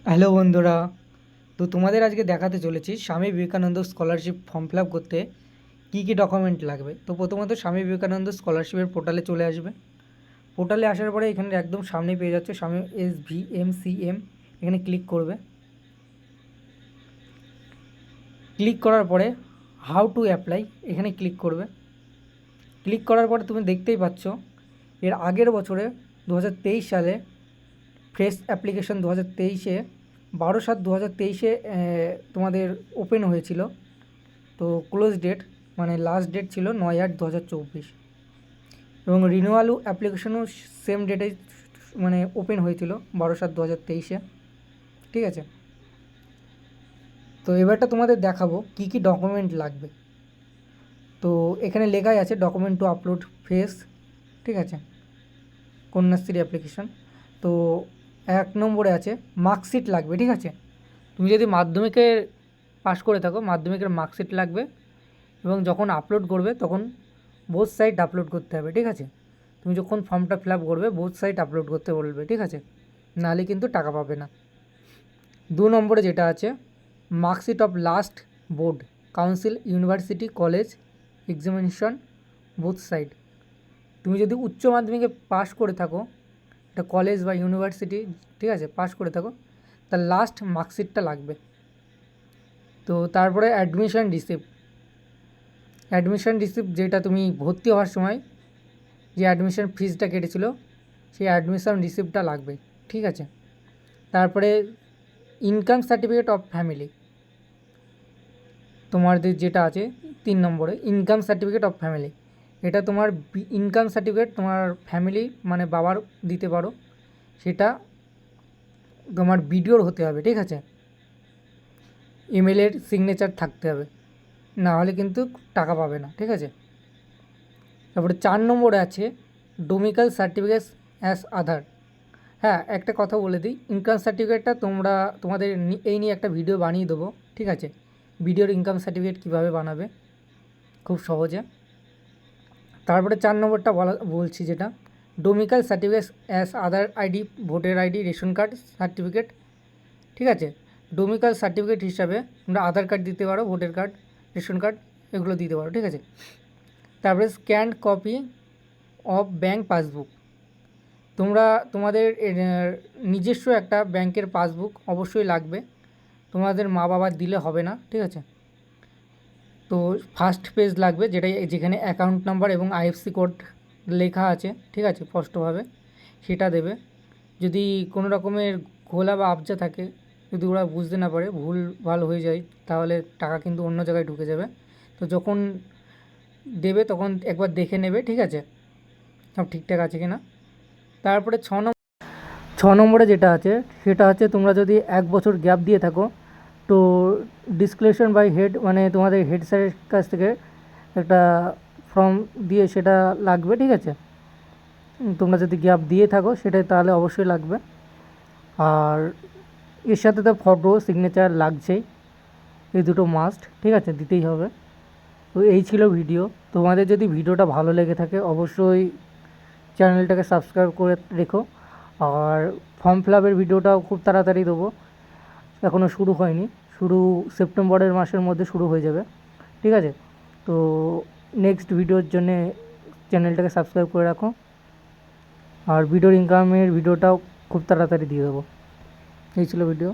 Hello বন্ধুরা, তো তোমাদের আজকে দেখাতে চলেছি Swami Vivekananda scholarship form fill up করতে কী কী ডকুমেন্ট লাগবে। তো প্রথমত স্বামী বিবেকানন্দ স্কলারশিপের পোর্টালে চলে আসবে। পোর্টালে আসার পরে এখানে একদম সামনে পেয়ে যাচ্ছে স্বামী SVMCM, এখানে ক্লিক করবে। ক্লিক করার পরে হাউ টু অ্যাপ্লাই এখানে ক্লিক করবে। ক্লিক করার পরে তুমি দেখতেই পাচ্ছ এর আগের বছরে 2023 সালে ফ্রেশ অ্যাপ্লিকেশন 2023-এ 12/7/2023-এ তোমাদের ওপেন হয়েছিল। তো ক্লোজ ডেট মানে লাস্ট ডেট ছিল 9/8/2024 এবং রিনিউয়াল অ্যাপ্লিকেশনও সেম ডেটে মানে ওপেন হয়েছিল 12/7/2023-এ। ঠিক আছে, তো এবারটা তোমাদের দেখাবো কী কী ডকুমেন্ট লাগবে। তো এখানে লেখাই আছে ডকুমেন্ট টু আপলোড ফেস, ঠিক আছে, কন্যাশ্রী অ্যাপ্লিকেশন। তো 1 নম্বরে আছে মার্কশিট লাগবে। ঠিক আছে, তুমি যদি মাধ্যমিকের পাস করে থাকো মাধ্যমিকের মার্কশিট লাগবে এবং যখন আপলোড করবে তখন বোথ সাইড আপলোড করতে হবে। ঠিক আছে, তুমি যখন ফর্মটা ফিল আপ করবে বোথ সাইড আপলোড করতে বলবে। ঠিক আছে, নাহলে কিন্তু টাকা পাবে না। 2 নম্বরে যেটা আছে marksheet of last board council university college examination both side. তুমি যদি উচ্চ মাধ্যমিকে পাস করে থাকো, এটা কলেজ বা ইউনিভার্সিটি, ঠিক আছে, পাস করে থাকো, তার লাস্ট মার্কশিটটা লাগবে। তো তারপরে অ্যাডমিশন রিসিপ্ট যেটা তুমি ভর্তি হওয়ার সময় যে অ্যাডমিশন ফিজটা কেটেছিল সেই অ্যাডমিশন রিসিপ্টটা লাগবে। ঠিক আছে, তারপরে ইনকাম সার্টিফিকেট অফ ফ্যামিলি তোমাদের যেটা আছে 3 নম্বরে ইনকাম সার্টিফিকেট অফ ফ্যামিলি, এটা তোমার ইনকাম সার্টিফিকেট তোমার ফ্যামিলি মানে বাবার দিতে পারো, সেটা তোমার বিডিওর হতে হবে। ঠিক আছে, ইমেলের সিগনেচার থাকতে হবে, না হলে কিন্তু টাকা পাবে না। ঠিক আছে, তারপরে 4 নম্বরে আছে ডোমিসাইল সার্টিফিকেট অ্যাজ আধার। হ্যাঁ, একটা কথা বলে দিই, ইনকাম সার্টিফিকেটটা তোমাদের এই নিয়ে একটা ভিডিও বানিয়ে দেবো। ঠিক আছে, ভিডিওর ইনকাম সার্টিফিকেট কীভাবে বানাবে খুব সহজে। তারপরে 4 নম্বরটা বলছি যেটা domicile certificate as Aadhaar ID, voter ID, ration card certificate. ঠিক আছে, ডোমিসাইল সার্টিফিকেট হিসাবে তোমরা আধার কার্ড দিতে পারো, ভোটার কার্ড, রেশন কার্ড এগুলো দিতে পারো। ঠিক আছে, তারপরে scanned copy of bank passbook, তোমরা তোমাদের নিজস্ব একটা ব্যাংকের পাসবুক অবশ্যই লাগবে, তোমাদের মা বাবার দিলে হবে না। ঠিক আছে, তো ফার্স্ট পেজ লাগবে যেখানে অ্যাকাউন্ট নাম্বার এবং আইএফসি কোড লেখা আছে। ঠিক আছে, স্পষ্টভাবে সেটা দেবে। যদি কোনো রকমের ঘোলা বা আবজা থাকে, যদি ওরা বুঝতে না পারে, ভুল ভাল হয়ে যায়, তাহলে টাকা কিন্তু অন্য জায়গায় ঢুকে যাবে। তো যখন দেবে তখন একবার দেখে নেবে। ঠিক আছে, সব ঠিকঠাক আছে কি না। তারপরে 6 নম্বরে যেটা আছে সেটা হচ্ছে তোমরা যদি 1 বছর গ্যাপ দিয়ে থাকো তো ডিসক্লেশন বাই হেড মানে তোমাদের হেড স্যারের কাছ থেকে একটা ফর্ম দিয়ে সেটা লাগবে। ঠিক আছে, তোমরা যদি গ্যাপ দিয়ে থাকো সেটাই তাহলে অবশ্যই লাগবে। আর এর সাথে তো ফটো সিগনেচার লাগছেই, এই দুটো মাস্ট। ঠিক আছে, দিতেই হবে। তো এই ছিল ভিডিও। তোমাদের যদি ভিডিওটা ভালো লেগে থাকে অবশ্যই চ্যানেলটাকে সাবস্ক্রাইব করে রেখো। আর ফর্ম ফিল আপের ভিডিওটাও খুব তাড়াতাড়ি দেবো, এখনও শুরু হয়নি, শুরু সেপ্টেম্বরের মাসের মধ্যে শুরু হয়ে যাবে। ঠিক আছে, তো নেক্সট ভিডিওর জন্যে চ্যানেলটাকে সাবস্ক্রাইব করে রাখো। আর ভিডিওর ইনকামের ভিডিওটাও খুব তাড়াতাড়ি দিয়ে দেবো। এই ছিল ভিডিও।